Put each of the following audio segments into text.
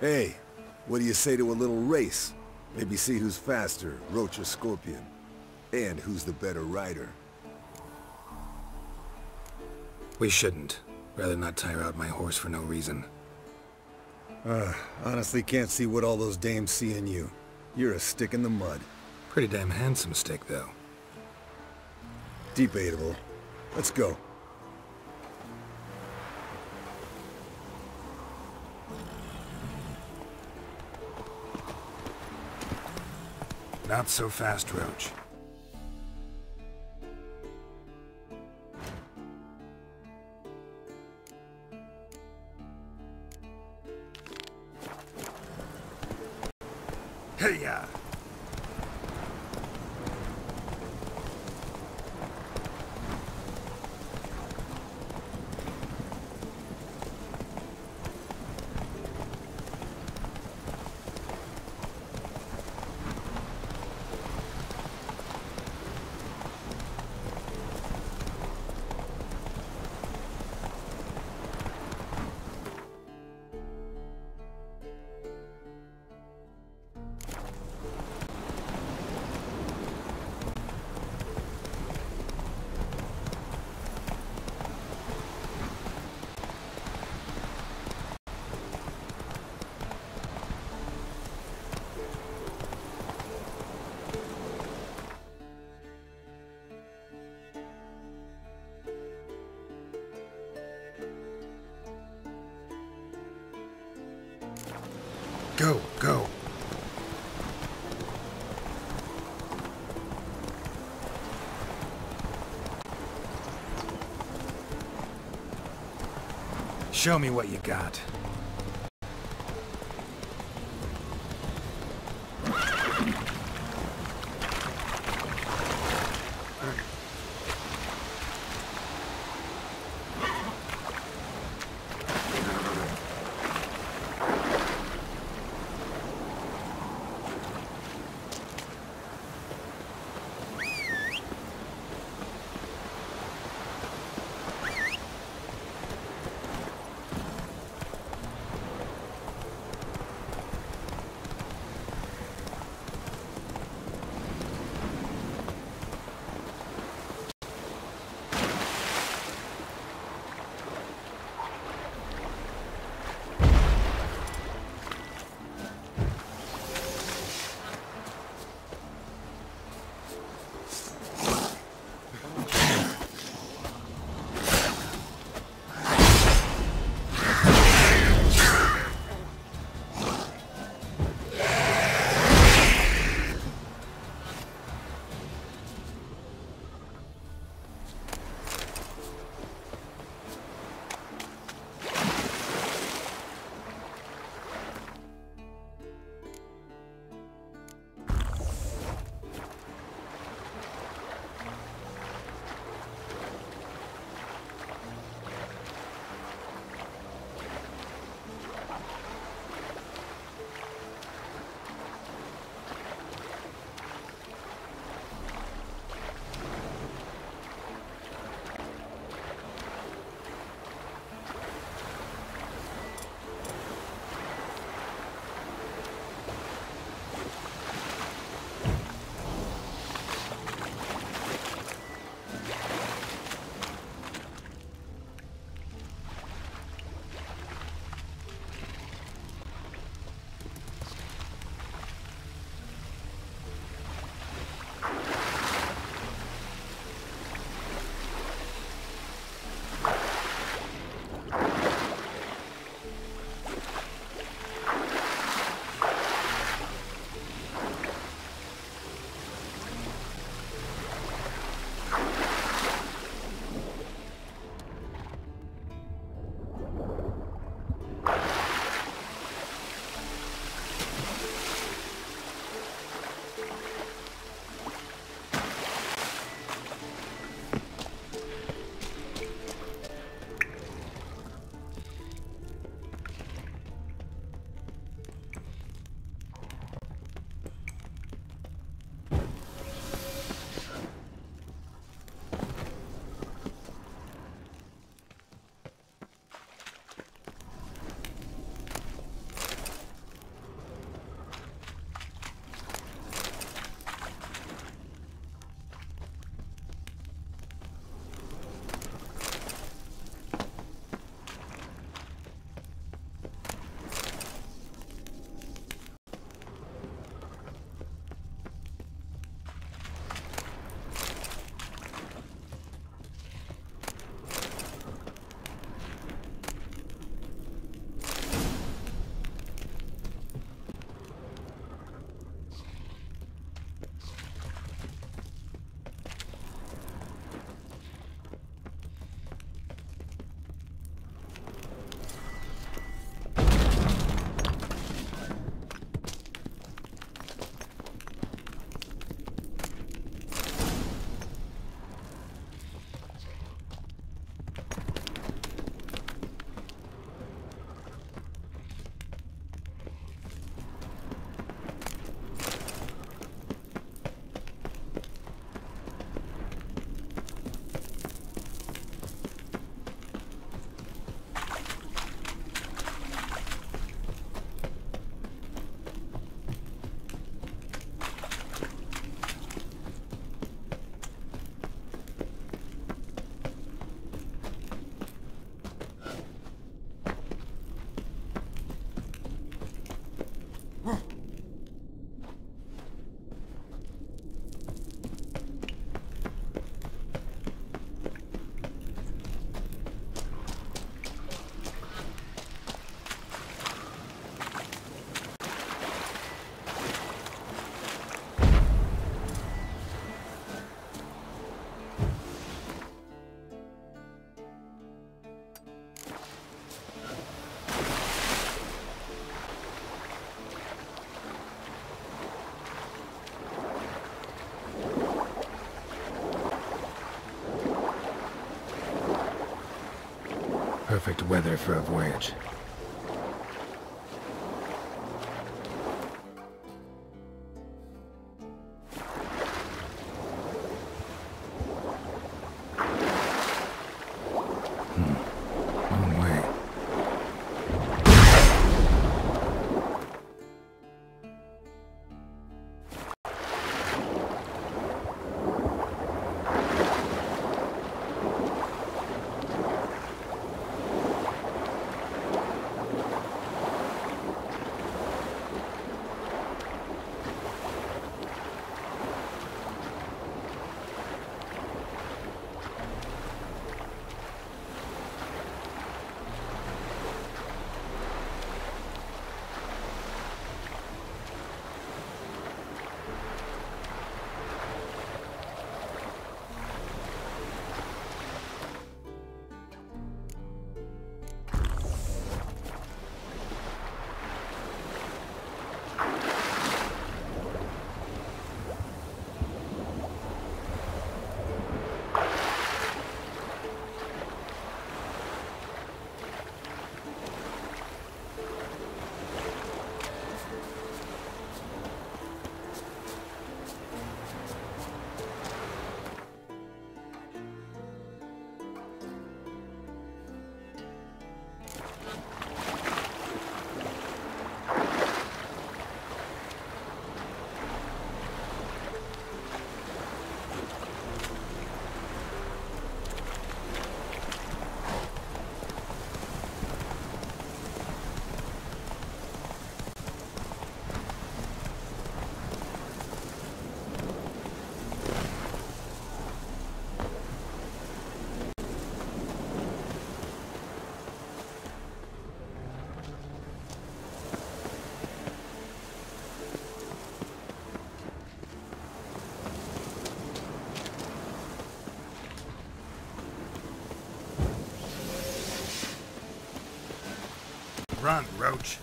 Hey, what do you say to a little race? Maybe see who's faster, Roach or Scorpion. And who's the better rider. We shouldn't. Rather not tire out my horse for no reason. Honestly can't see what all those dames see in you. You're a stick in the mud. Pretty damn handsome stick, though. Debatable. Let's go. Not so fast, Roach. Hey-ya! Go, go. Show me what you got. Perfect weather for a voyage. Long way. Run, Roach.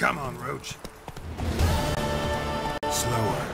Come on, Roach. Slower.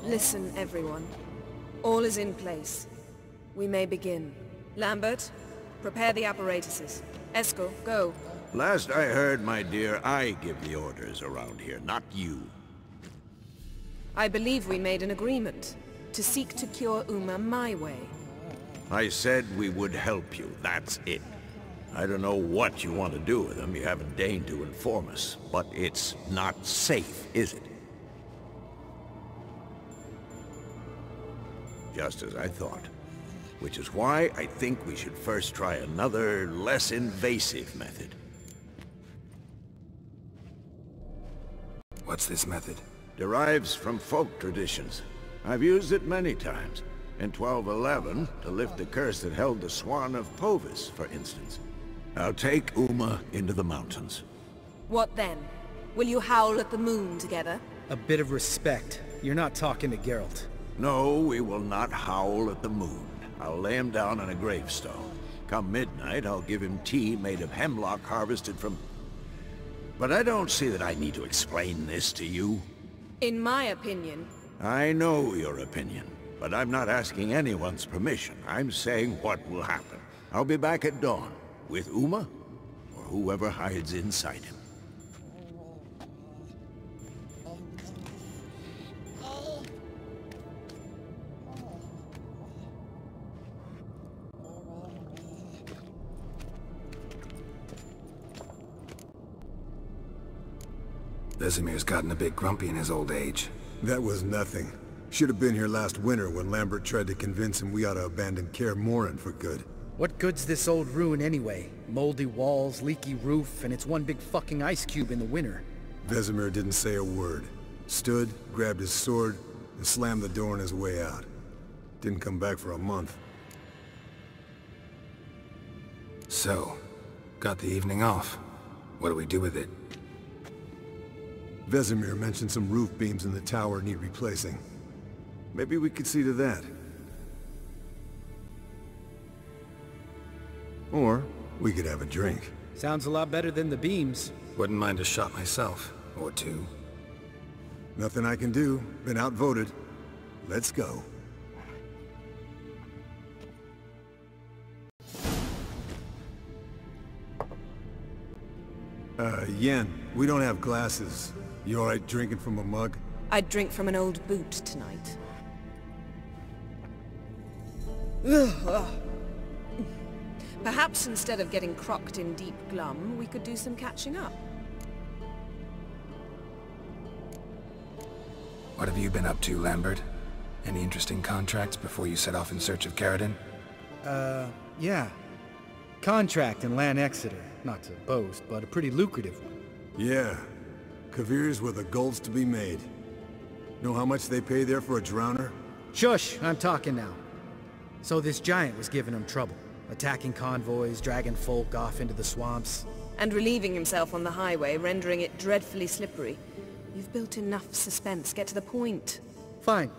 Listen, everyone. All is in place. We may begin. Lambert, prepare the apparatuses. Eskel, go. Last I heard, my dear, I give the orders around here, not you. I believe we made an agreement to seek to cure Uma my way. I said we would help you, that's it. I don't know what you want to do with them, you haven't deigned to inform us, but it's not safe, is it? Just as I thought. Which is why I think we should first try another, less invasive method. What's this method? Derives from folk traditions. I've used it many times. In 1211, to lift the curse that held the Swan of Povis, for instance. I'll take Uma into the mountains. What then? Will you howl at the moon together? A bit of respect. You're not talking to Geralt. No, we will not howl at the moon. I'll lay him down on a gravestone. Come midnight, I'll give him tea made of hemlock harvested from... But I don't see that I need to explain this to you. In my opinion... I know your opinion, but I'm not asking anyone's permission. I'm saying what will happen. I'll be back at dawn, with Uma, or whoever hides inside him. Vesemir's gotten a bit grumpy in his old age. That was nothing. Should have been here last winter when Lambert tried to convince him we ought to abandon Kaer Morhen for good. What good's this old ruin anyway? Moldy walls, leaky roof, and it's one big fucking ice cube in the winter. Vesemir didn't say a word. Stood, grabbed his sword, and slammed the door on his way out. Didn't come back for a month. So, got the evening off. What do we do with it? Vesemir mentioned some roof beams in the tower need replacing. Maybe we could see to that. Or we could have a drink. Sounds a lot better than the beams. Wouldn't mind a shot myself, or two. Nothing I can do. Been outvoted. Let's go. Yen, we don't have glasses. You alright drinking from a mug? I'd drink from an old boot tonight. Perhaps instead of getting crocked in deep glum, we could do some catching up. What have you been up to, Lambert? Any interesting contracts before you set off in search of Caradon? Yeah. Contract in Lan Exeter. Not to boast, but a pretty lucrative one. Yeah. Kavir's where the gold's to be made. Know how much they pay there for a drowner? Shush! I'm talking now. So this giant was giving him trouble. Attacking convoys, dragging folk off into the swamps. And relieving himself on the highway, rendering it dreadfully slippery. You've built enough suspense. Get to the point. Fine.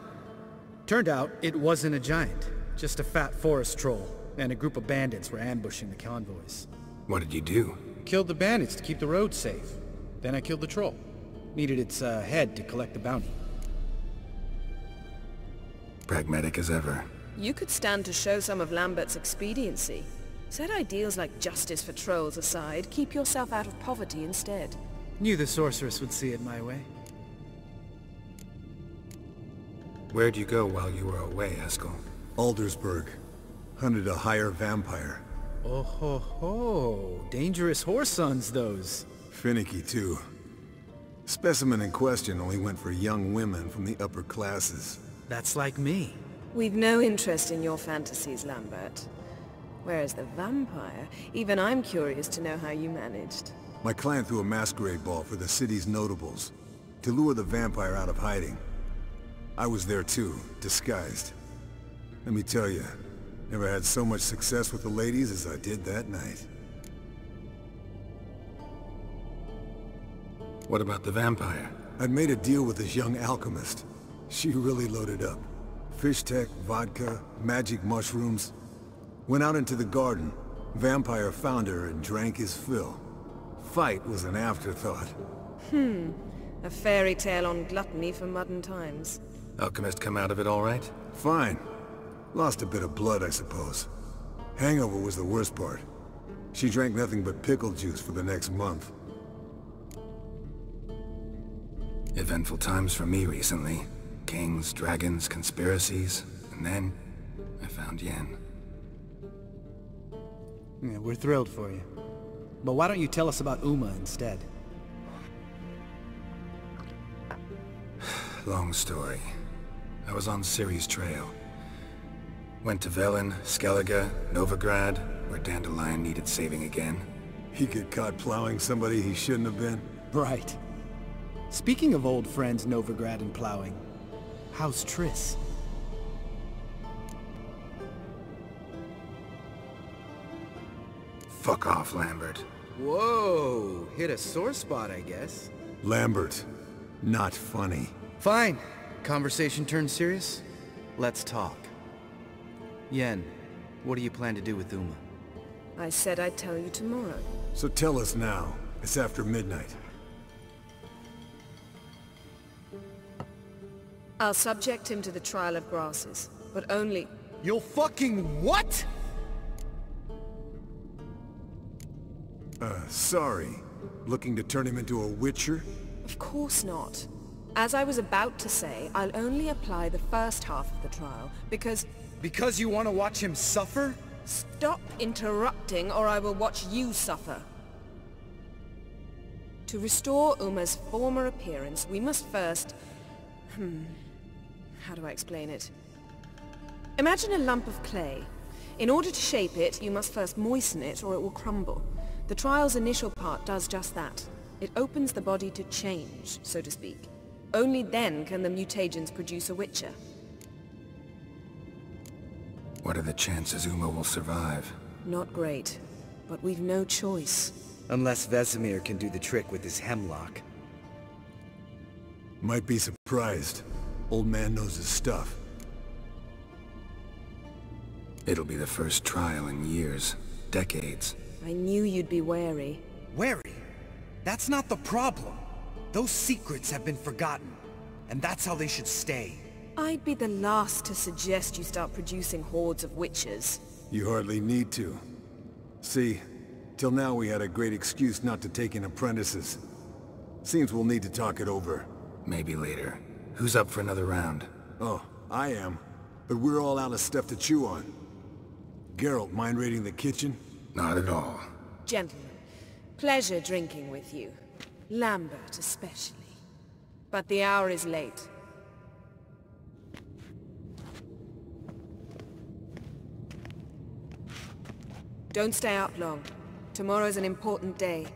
Turned out it wasn't a giant. Just a fat forest troll. And a group of bandits were ambushing the convoys. What did you do? Killed the bandits to keep the road safe. Then I killed the troll. Needed its head to collect the bounty. Pragmatic as ever. You could stand to show some of Lambert's expediency. Set ideals like justice for trolls aside, keep yourself out of poverty instead. Knew the sorceress would see it my way. Where'd you go while you were away, Eskel? Aldersburg. Hunted a higher vampire. Oh ho ho! Dangerous whoresons, those. Finicky, too. Specimen in question only went for young women from the upper classes. That's like me. We've no interest in your fantasies, Lambert. Whereas the vampire, even I'm curious to know how you managed. My client threw a masquerade ball for the city's notables, to lure the vampire out of hiding. I was there too, disguised. Let me tell you, never had so much success with the ladies as I did that night. What about the vampire? I'd made a deal with this young alchemist. She really loaded up. Fish tech, vodka, magic mushrooms. Went out into the garden. Vampire found her and drank his fill. Fight was an afterthought. A fairy tale on gluttony for modern times. Alchemist come out of it all right? Fine. Lost a bit of blood, I suppose. Hangover was the worst part. She drank nothing but pickle juice for the next month. Eventful times for me recently. Kings, dragons, conspiracies, and then I found Yen. Yeah, we're thrilled for you. But why don't you tell us about Uma instead? Long story. I was on Ciri's trail. Went to Velen, Skellige, Novigrad, where Dandelion needed saving again. He get caught plowing somebody he shouldn't have been? Right. Speaking of old friends Novigrad and plowing, how's Triss? Fuck off, Lambert. Whoa, hit a sore spot, I guess. Lambert, not funny. Fine. Conversation turned serious? Let's talk. Yen, what do you plan to do with Uma? I said I'd tell you tomorrow. So tell us now. It's after midnight. I'll subject him to the trial of grasses, but only... You'll fucking what? Sorry. Looking to turn him into a witcher? Of course not. As I was about to say, I'll only apply the first half of the trial, because... Because you want to watch him suffer? Stop interrupting, or I will watch you suffer. To restore Uma's former appearance, we must first... How do I explain it? Imagine a lump of clay. In order to shape it, you must first moisten it, or it will crumble. The trial's initial part does just that. It opens the body to change, so to speak. Only then can the mutagens produce a witcher. What are the chances Uma will survive? Not great, but we've no choice. Unless Vesemir can do the trick with his hemlock. Might be surprised. Old man knows his stuff. It'll be the first trial in years. Decades. I knew you'd be wary. Wary? That's not the problem. Those secrets have been forgotten, and that's how they should stay. I'd be the last to suggest you start producing hordes of witches. You hardly need to. See, till now we had a great excuse not to take in apprentices. Seems we'll need to talk it over. Maybe later. Who's up for another round? Oh, I am. But we're all out of stuff to chew on. Geralt, mind raiding the kitchen? Not at all. Gentlemen, pleasure drinking with you. Lambert especially. But the hour is late. Don't stay up long. Tomorrow's an important day.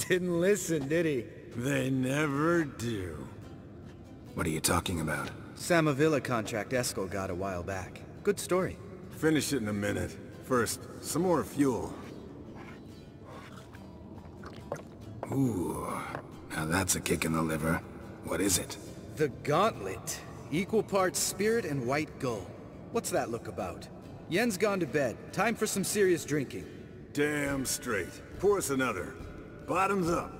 Didn't listen, did he? They never do. What are you talking about? Samavilla contract Eskel got a while back. Good story. Finish it in a minute. First, some more fuel. Ooh, now that's a kick in the liver. What is it? The Gauntlet. Equal parts spirit and white gull. What's that look about? Yen's gone to bed. Time for some serious drinking. Damn straight. Pour us another. Bottoms up.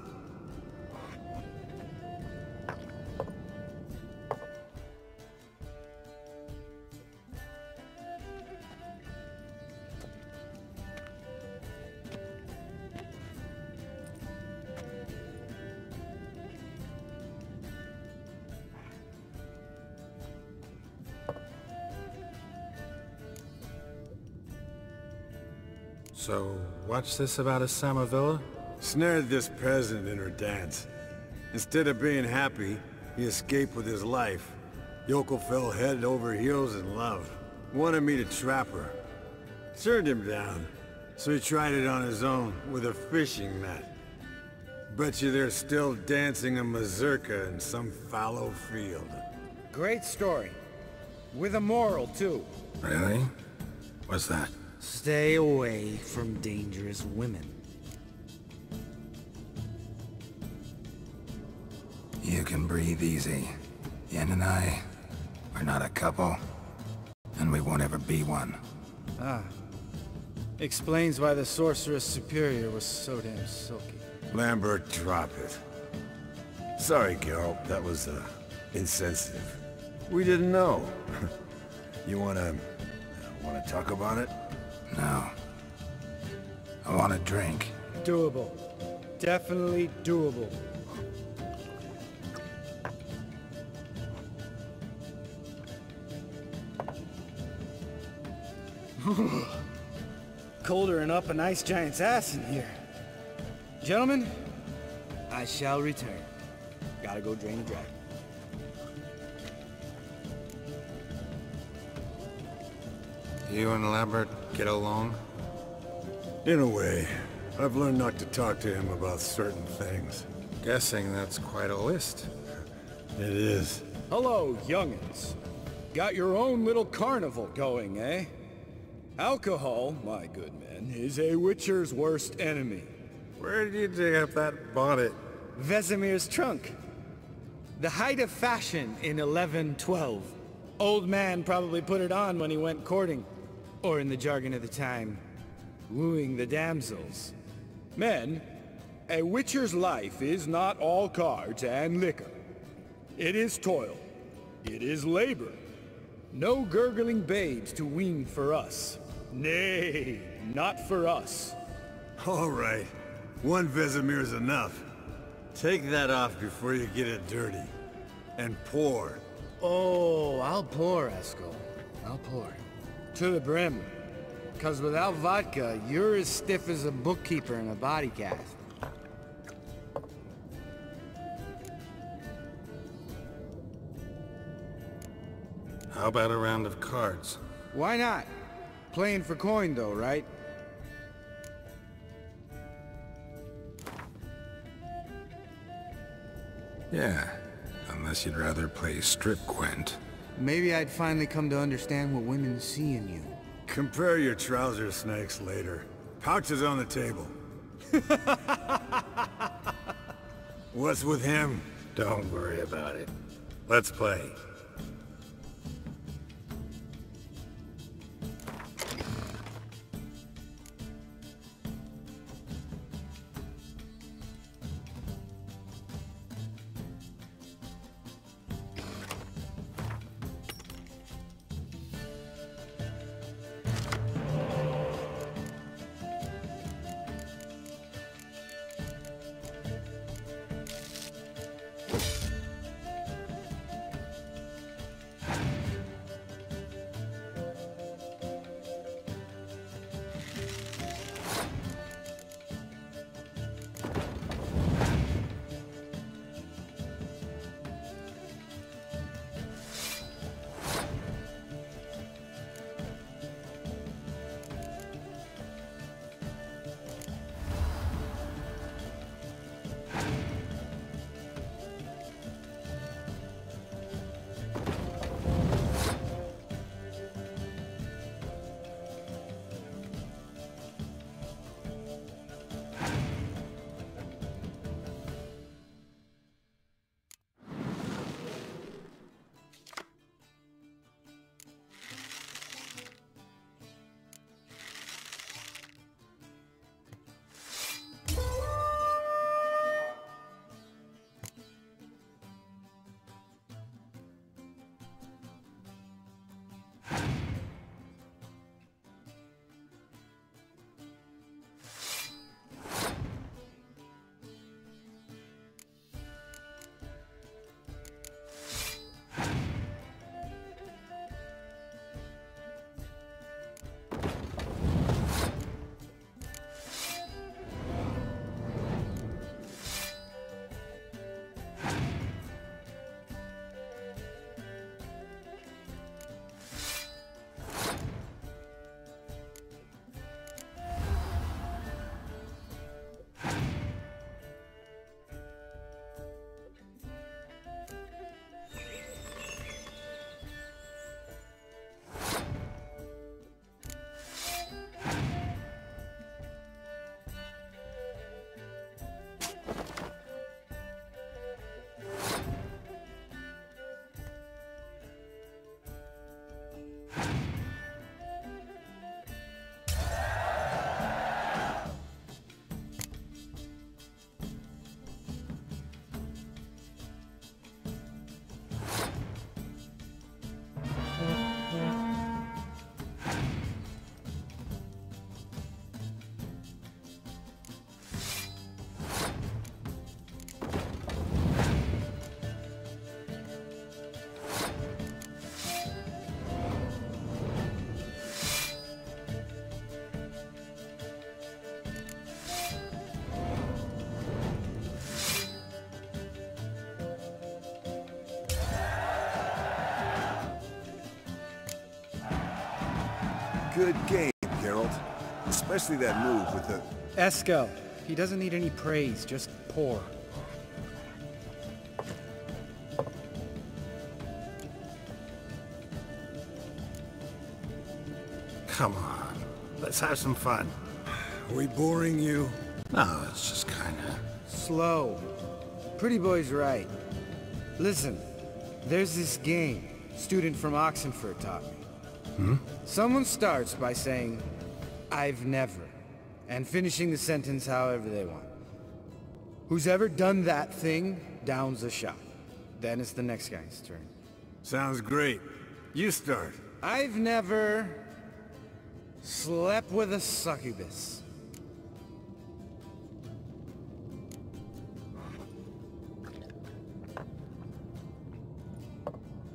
So, what's this about a Samavilla? Snared this peasant in her dance. Instead of being happy, he escaped with his life. Yokel fell head over heels in love. Wanted me to trap her. Turned him down. So he tried it on his own, with a fishing net. Bet you they're still dancing a mazurka in some fallow field. Great story. With a moral, too. Really? What's that? Stay away from dangerous women. You can breathe easy. Yen and I, we're not a couple, and we won't ever be one. Ah. Explains why the Sorceress Superior was so damn silky. Lambert, drop it. Sorry, Geralt, that was, insensitive. We didn't know. You wanna talk about it? No. I want a drink. Doable. Definitely doable. Colder and up a nice giant's ass in here. Gentlemen, I shall return. Gotta go drain the dragon. You and Lambert get along? In a way. I've learned not to talk to him about certain things. Guessing that's quite a list. It is. Hello, young'uns. Got your own little carnival going, eh? Alcohol, my good men, is a witcher's worst enemy. Where did you dig up that bonnet? Vesemir's trunk. The height of fashion in 1112. Old man probably put it on when he went courting. Or in the jargon of the time, wooing the damsels. Men, a witcher's life is not all cards and liquor. It is toil. It is labor. No gurgling babes to wean for us. Nay, not for us. All right. One Vesemir's enough. Take that off before you get it dirty. And pour. Oh, I'll pour, Eskel. I'll pour. To the brim. 'Cause without vodka, you're as stiff as a bookkeeper in a body cast. How about a round of cards? Why not? Playing for coin though, right? Yeah, unless you'd rather play strip quint. Maybe I'd finally come to understand what women see in you. Compare your trouser snakes later. Pouch is on the table. What's with him? Don't worry about it. Let's play. good game, Geralt. Especially that move with the... Eskel. He doesn't need any praise, just pour. Come on, let's have some fun. Are we boring you? No, it's just kinda... Slow. Pretty boy's right. Listen, there's this game student from Oxenford taught me. Someone starts by saying, "I've never," and finishing the sentence however they want. Who's ever done that thing downs a shot. Then it's the next guy's turn. Sounds great. You start. I've never slept with a succubus.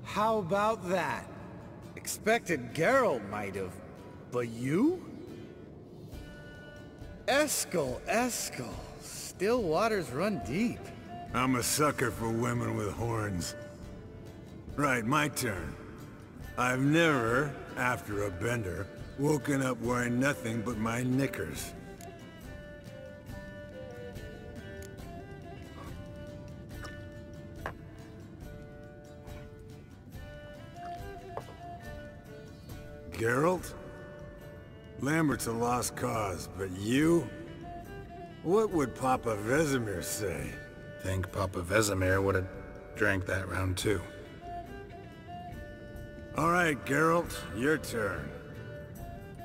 How about that? Expected Geralt might have, but you? Eskel. Still waters run deep. I'm a sucker for women with horns. Right, my turn. I've never, after a bender, woken up wearing nothing but my knickers. Geralt? Lambert's a lost cause, but you? What would Papa Vesemir say? Think Papa Vesemir would have drank that round too. All right, Geralt, your turn.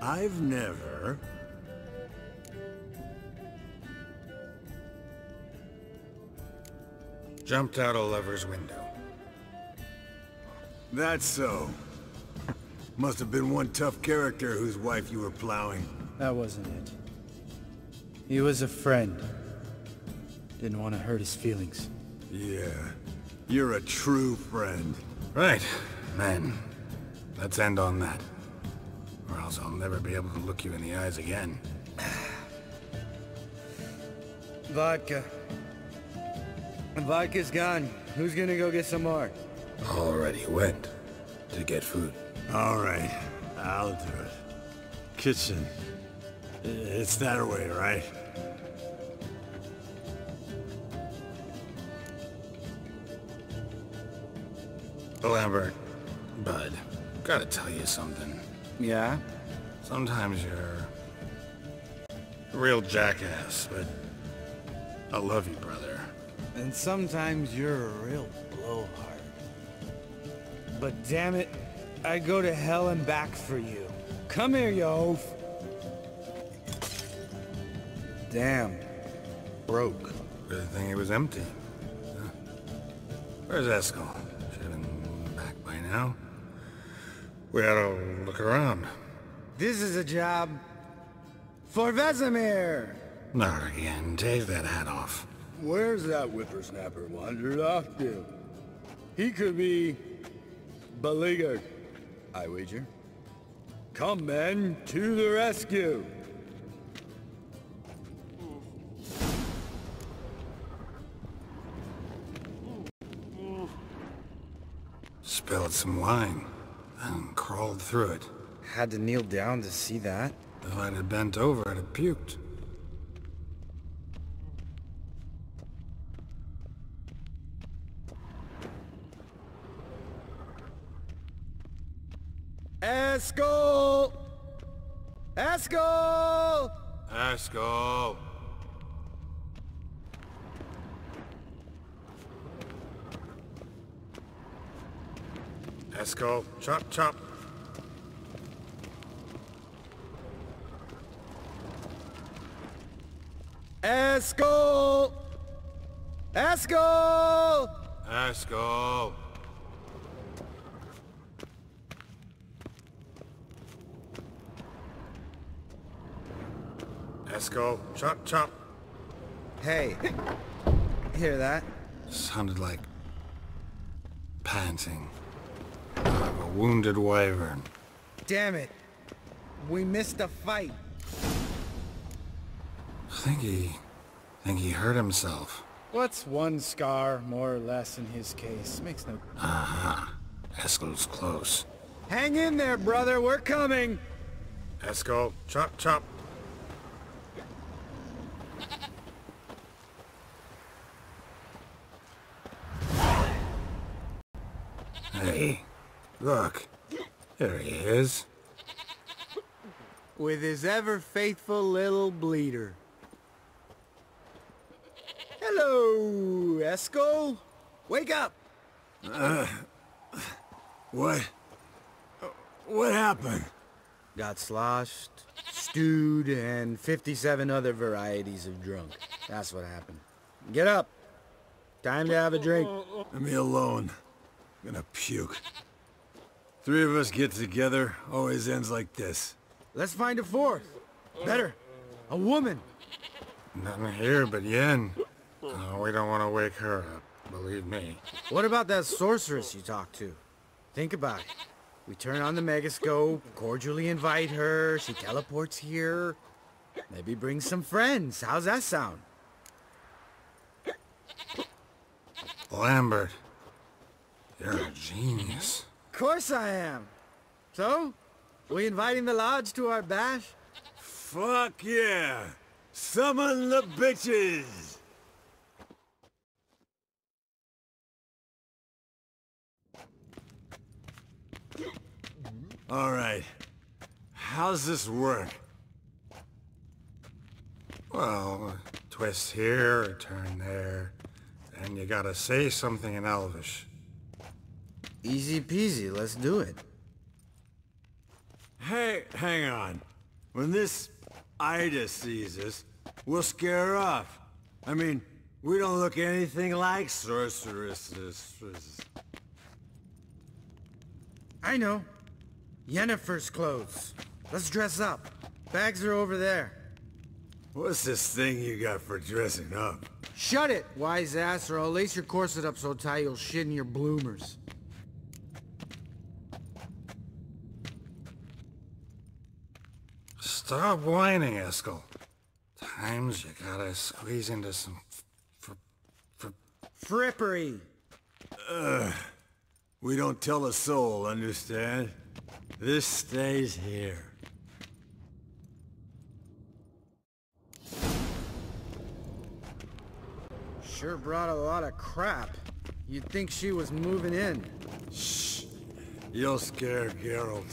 I've never... Jumped out a lover's window. That's so. Must have been one tough character whose wife you were plowing. That wasn't it. He was a friend. Didn't want to hurt his feelings. Yeah, you're a true friend. Right, man. Let's end on that. Or else I'll never be able to look you in the eyes again. Vodka. Vodka's gone. Who's gonna go get some more? Already went to get food. All right, I'll do it. Kitchen. It's that way, right? Lambert, bud, gotta tell you something. Yeah? Sometimes you're a real jackass, but I love you, brother. And sometimes you're a real blowhard. But damn it, I'd go to hell and back for you. Come here, you oaf. Damn. Broke. Good thing it was empty. Huh? Where's Eskel? Should have been back by now. We ought to look around. This is a job for Vesemir. Not again. Take that hat off. Where's that whippersnapper wandered off to? He could be beleaguered, I wager. Come, men, to the rescue. Spilled some wine and crawled through it. Had to kneel down to see that. If I'd have bent over, I'd have puked. Eskel! Eskel! Eskel! Eskel, chop, chop. Eskel! Eskel! Eskel! Eskel, chop, chop. Hey, hear that? Sounded like panting of a wounded wyvern. Damn it. We missed a fight. Think he hurt himself. What's one scar, more or less, in his case? Makes no... Aha. Eskel's close. Hang in there, brother. We're coming. Eskel, chop chop. Hey, look. There he is. With his ever-faithful little bleeder. Hello, Eskel. Wake up! What? What happened? Got sloshed, stewed, and 57 other varieties of drunk. That's what happened. Get up. Time to have a drink. Leave me alone. I'm gonna puke. Three of us get together, always ends like this. Let's find a fourth. Better. A woman. Nothing here but Yen. Oh, we don't want to wake her up, believe me. What about that sorceress you talked to? Think about it. We turn on the megascope, cordially invite her, she teleports here. Maybe bring some friends. How's that sound? Lambert, you're a genius. Of course I am. So, we inviting the lodge to our bash? Fuck yeah! Summon the bitches! Alright. How's this work? Well, twist here, or turn there, and you gotta say something in Elvish. Easy peasy, let's do it. Hey, hang on. When this Ida sees us, we'll scare her off. I mean, we don't look anything like sorceresses. I know. Yennefer's clothes. Let's dress up. Bags are over there. What's this thing you got for dressing up? Shut it, wise ass, or I'll lace your corset up so tight you'll shit in your bloomers. Stop whining, Eskel. Times you gotta squeeze into some Frippery. We don't tell a soul, understand? This stays here. Sure brought a lot of crap. You'd think she was moving in. Shh. You'll scare Geralt.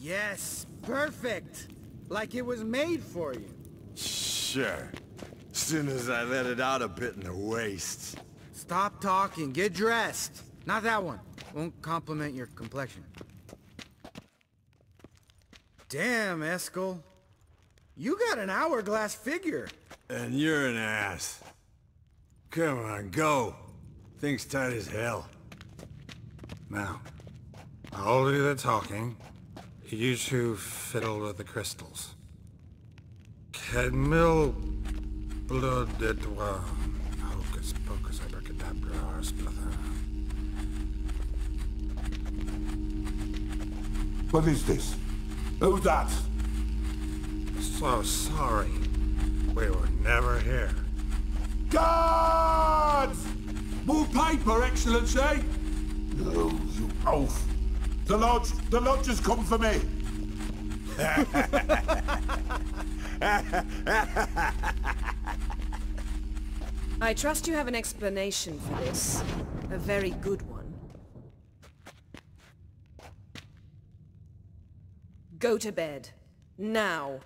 Yes, perfect. Like it was made for you. Sure. Soon as I let it out a bit in the wastes. Stop talking, get dressed. Not that one. Won't compliment your complexion. Damn, Eskel. You got an hourglass figure. And you're an ass. Come on, go. Thing's tight as hell. Now, I'll do the talking. You two fiddle with the crystals. Kedmil blood de doigt. Hocus pocus abracadabra splather. What is this? Who's that? So sorry. We were never here. Guards! More paper, Excellency! Oh, you oaf. The lodge has come for me. I trust you have an explanation for this. A very good one. Go to bed. Now.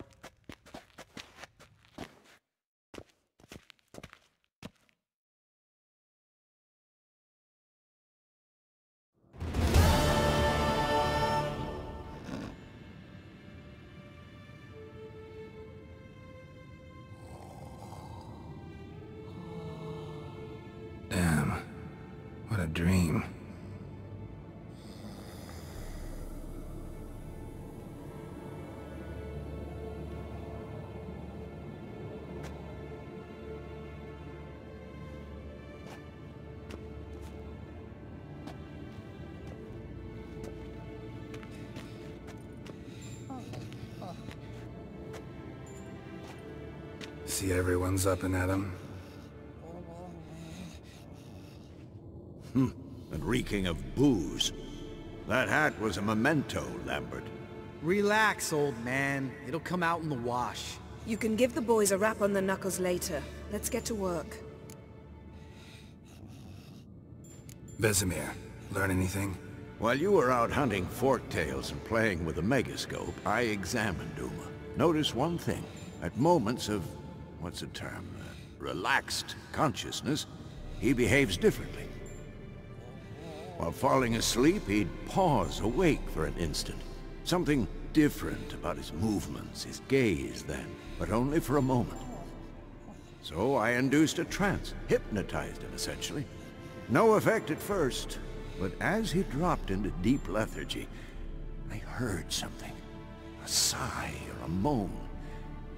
Damn. What a dream. See everyone's up and at 'em. And reeking of booze. That hat was a memento, Lambert. Relax, old man. It'll come out in the wash. You can give the boys a rap on the knuckles later. Let's get to work. Vesemir, learn anything? While you were out hunting forktails and playing with the megascope, I examined Uma. Notice one thing. At moments of, what's the term, relaxed consciousness, he behaves differently. While falling asleep, he'd pause awake for an instant. Something different about his movements, his gaze then, but only for a moment. So I induced a trance, hypnotized him essentially. No effect at first, but as he dropped into deep lethargy, I heard something. A sigh or a moan,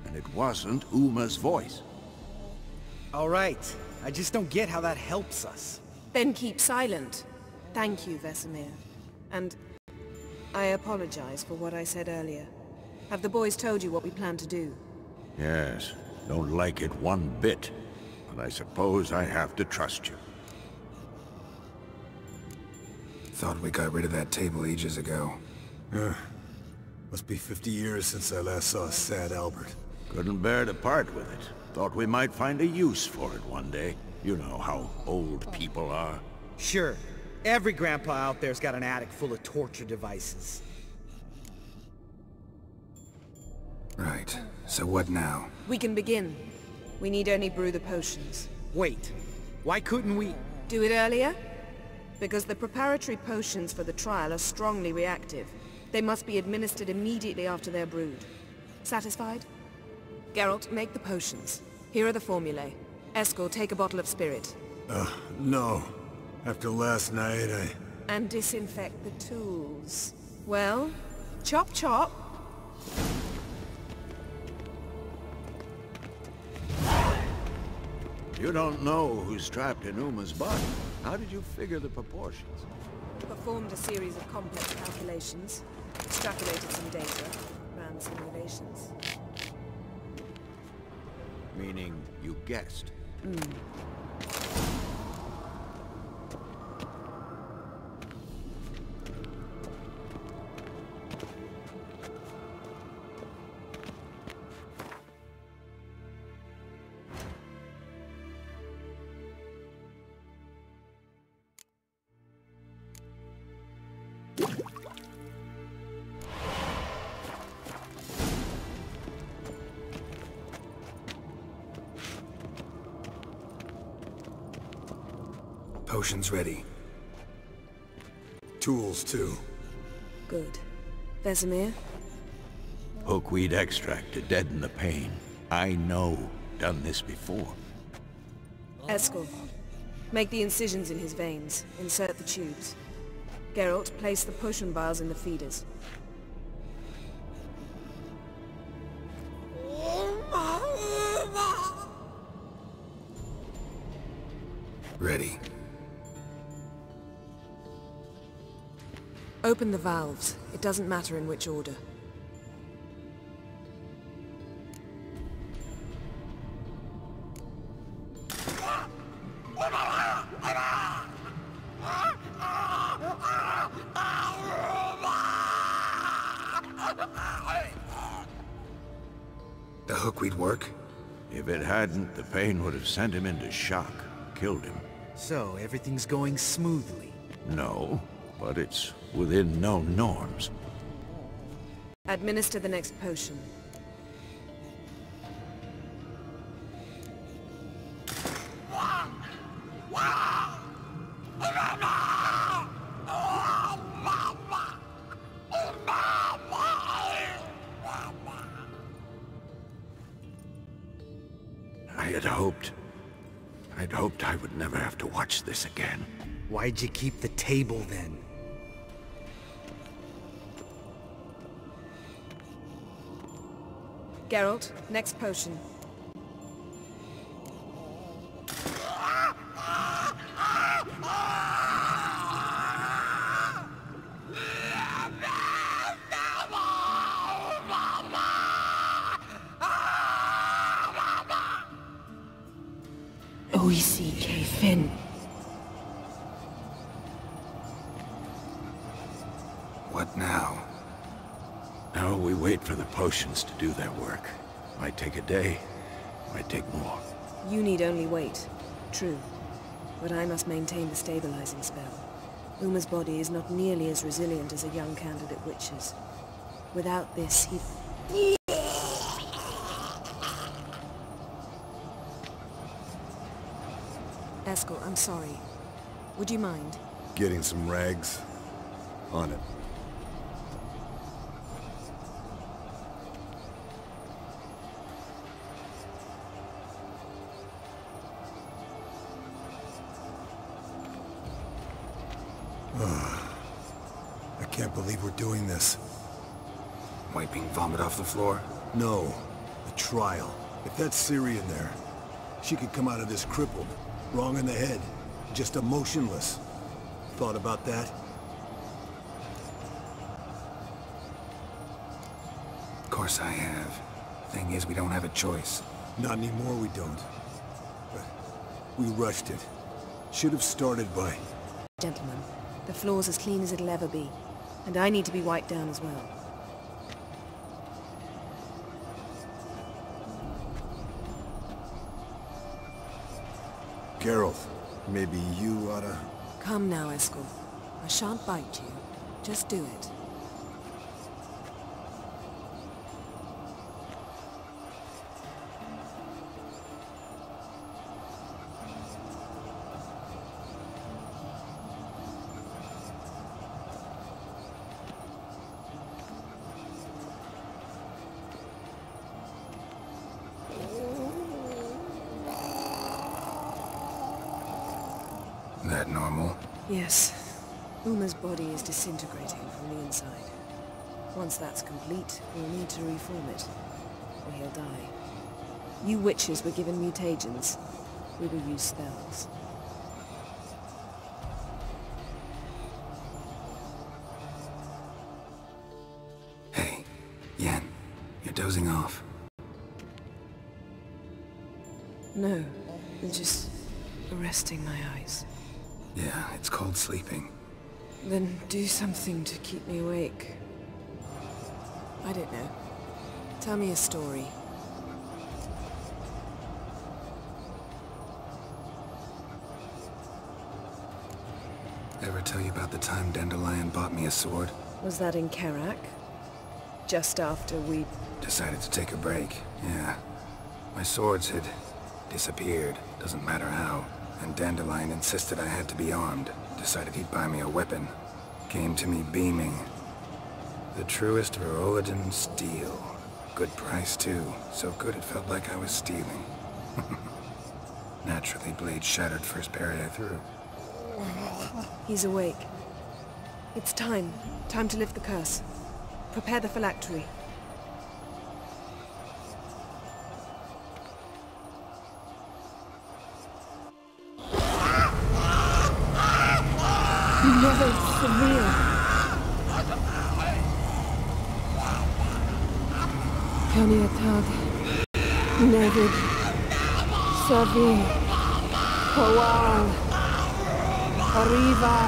and it wasn't Uma's voice. All right. I just don't get how that helps us. Then keep silent. Thank you, Vesemir. And I apologize for what I said earlier. Have the boys told you what we plan to do? Yes, don't like it one bit, but I suppose I have to trust you. Thought we got rid of that table ages ago. Must be 50 years since I last saw sad Albert. Couldn't bear to part with it. Thought we might find a use for it one day. You know how old people are. Sure. Every grandpa out there's got an attic full of torture devices. Right. So what now? We can begin. We need only brew the potions. Wait. Why couldn't we... Do it earlier? Because the preparatory potions for the trial are strongly reactive. They must be administered immediately after they're brewed. Satisfied? Geralt, make the potions. Here are the formulae. Eskel, take a bottle of spirit. No. After last night, And disinfect the tools. Well, chop chop. You don't know who's trapped in Uma's body. How did you figure the proportions? Performed a series of complex calculations. Extrapolated some data. Ran simulations. Meaning, you guessed. Potions ready. tools too. Good. Vesemir? Hookweed extract to deaden the pain. I know. Done this before. Eskel, make the incisions in his veins. Insert the tubes. Geralt, place the potion vials in the feeders. Ready. Open the valves. It doesn't matter in which order. The hookweed work? If it hadn't, the pain would have sent him into shock. Killed him. So, everything's going smoothly. No, but it's within known norms. Administer the next potion. I'd hoped I would never have to watch this again. Why'd you keep the table then? Geralt, next potion. Okay, Finn. What now? Now we wait for the potions to do their work. Might take a day, might take more. You need only wait. True. But I must maintain the stabilizing spell. Uma's body is not nearly as resilient as a young candidate witch's. Without this, he... Eskel, I'm sorry. Would you mind? Getting some rags? On it. I can't believe we're doing this. Wiping vomit off the floor? No. The trial. If that's Ciri in there, she could come out of this crippled, wrong in the head, just emotionless. Thought about that? Of course I have. Thing is, we don't have a choice. Not anymore, we don't. But we rushed it. Should have started by... Gentlemen, the floor's as clean as it'll ever be. And I need to be wiped down as well. Geralt, maybe you oughta... Come now, Eskel. I shan't bite you. Just do it. That normal? Yes. Uma's body is disintegrating from the inside. Once that's complete, we'll need to reform it, or he'll die. You witches were given mutagens. We will use spells. Hey, Yen, you're dozing off. No, I'm just arresting my eyes. Yeah, it's called sleeping. Then do something to keep me awake. I don't know. Tell me a story. Ever tell you about the time Dandelion bought me a sword? Was that in Karak? Just after we... Decided to take a break, yeah. My swords had disappeared, doesn't matter how. And Dandelion insisted I had to be armed. Decided he'd buy me a weapon. Came to me beaming. The truest Verolidan steel. Good price too. So good it felt like I was stealing. Naturally, blade shattered first parry I threw. He's awake. It's time. Time to lift the curse. Prepare the phylactery. Never severe. Kaniatad. Never severe. Kowal. Arriva.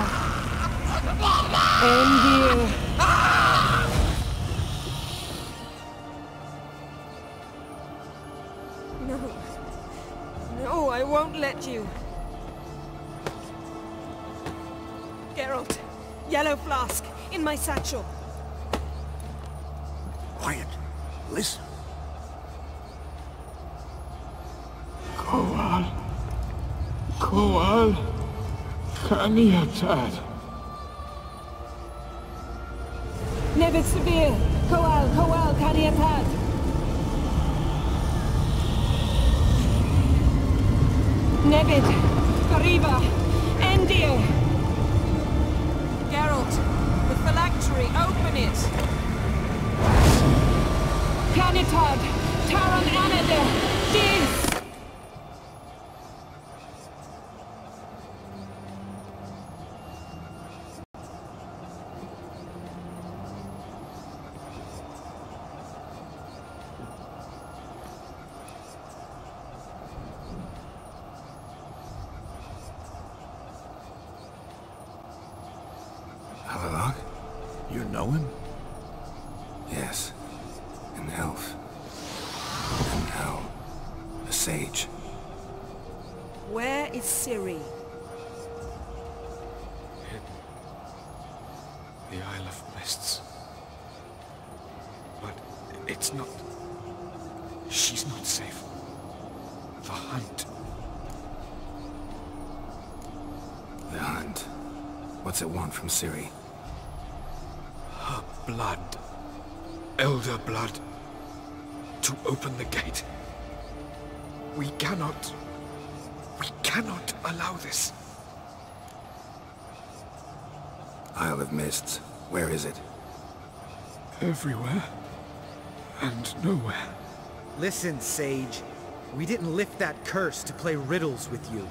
Endir. No. No, I won't let you. Geralt, yellow flask, in my satchel. Quiet. Listen. Kowal. Kowal. Kaniatad. Never severe. Kowal, Kaniatad. Nevid, Arriva, Endir. Geralt, the phylactery, open it. Canitad, Taran Anadir, Dis. Avallac'h? You know him? Yes. An elf. And now, a sage. Where is Ciri? The Isle of Mists. But it's not... She's not safe. The hunt. The hunt. What's it want from Ciri? Her blood. Elder blood. To open the gate. We cannot allow this. Isle of Mists. Where is it? Everywhere. And nowhere. Listen, Sage. We didn't lift that curse to play riddles with you.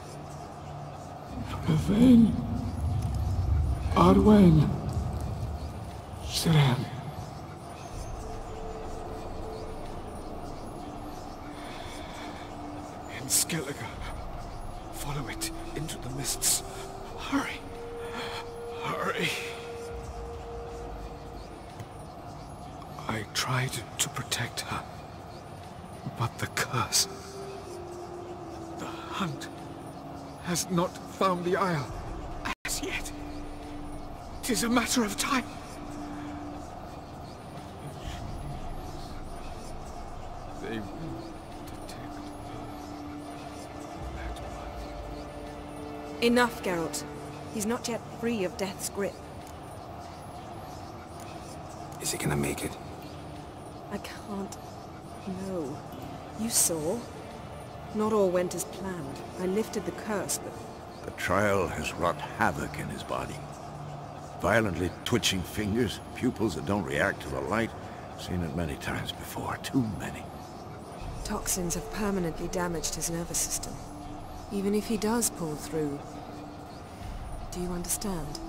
Yvain. Arwen. Siren. In Skellige. Follow it into the mists. Hurry. Hurry. I tried to protect her. But the curse... The hunt has not found the Isle as yet. 'Tis a matter of time. They will detect her at once. Enough, Geralt. He's not yet free of death's grip. Is he gonna make it? I can't... No. You saw. Not all went as planned. I lifted the curse, but... The trial has wrought havoc in his body. Violently twitching fingers, pupils that don't react to the light. Seen it many times before. Too many. Toxins have permanently damaged his nervous system. Even if he does pull through... Do you understand?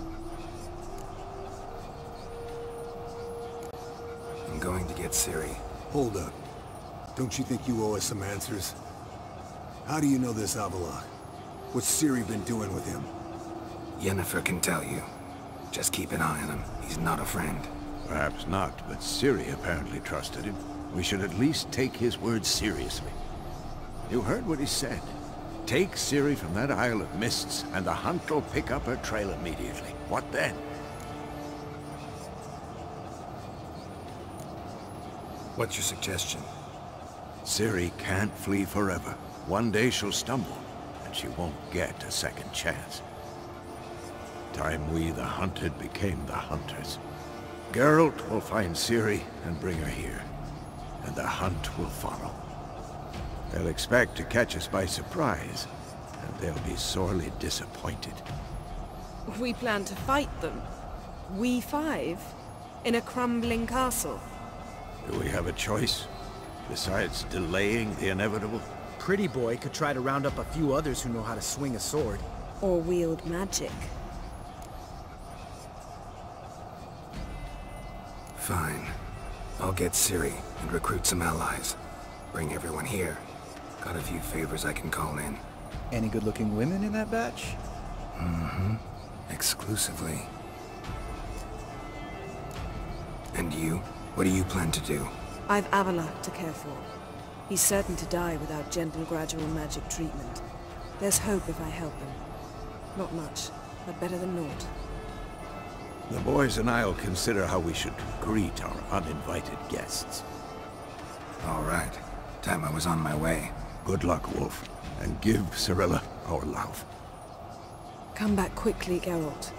I'm going to get Ciri. Hold up. Don't you think you owe us some answers? How do you know this Avallac'h? What's Ciri been doing with him? Yennefer can tell you. Just keep an eye on him. He's not a friend. Perhaps not, but Ciri apparently trusted him. We should at least take his words seriously. You heard what he said. Take Ciri from that Isle of Mists, and the hunt will pick up her trail immediately. What then? What's your suggestion? Ciri can't flee forever. One day she'll stumble, and she won't get a second chance. Time we, the hunted, became the hunters. Geralt will find Ciri and bring her here, and the hunt will follow. They'll expect to catch us by surprise, and they'll be sorely disappointed. We plan to fight them. We five? In a crumbling castle? Do we have a choice? Besides delaying the inevitable? Pretty Boy could try to round up a few others who know how to swing a sword. Or wield magic. Fine. I'll get Ciri and recruit some allies. Bring everyone here. Got a few favors I can call in. Any good-looking women in that batch? Mm-hmm. Exclusively. And you? What do you plan to do? I've Avallac'h to care for. He's certain to die without gentle, gradual magic treatment. There's hope if I help him. Not much, but better than naught. The boys and I'll consider how we should greet our uninvited guests. All right. Time I was on my way. Good luck, Wolf, and give Cirilla our love. Come back quickly, Geralt.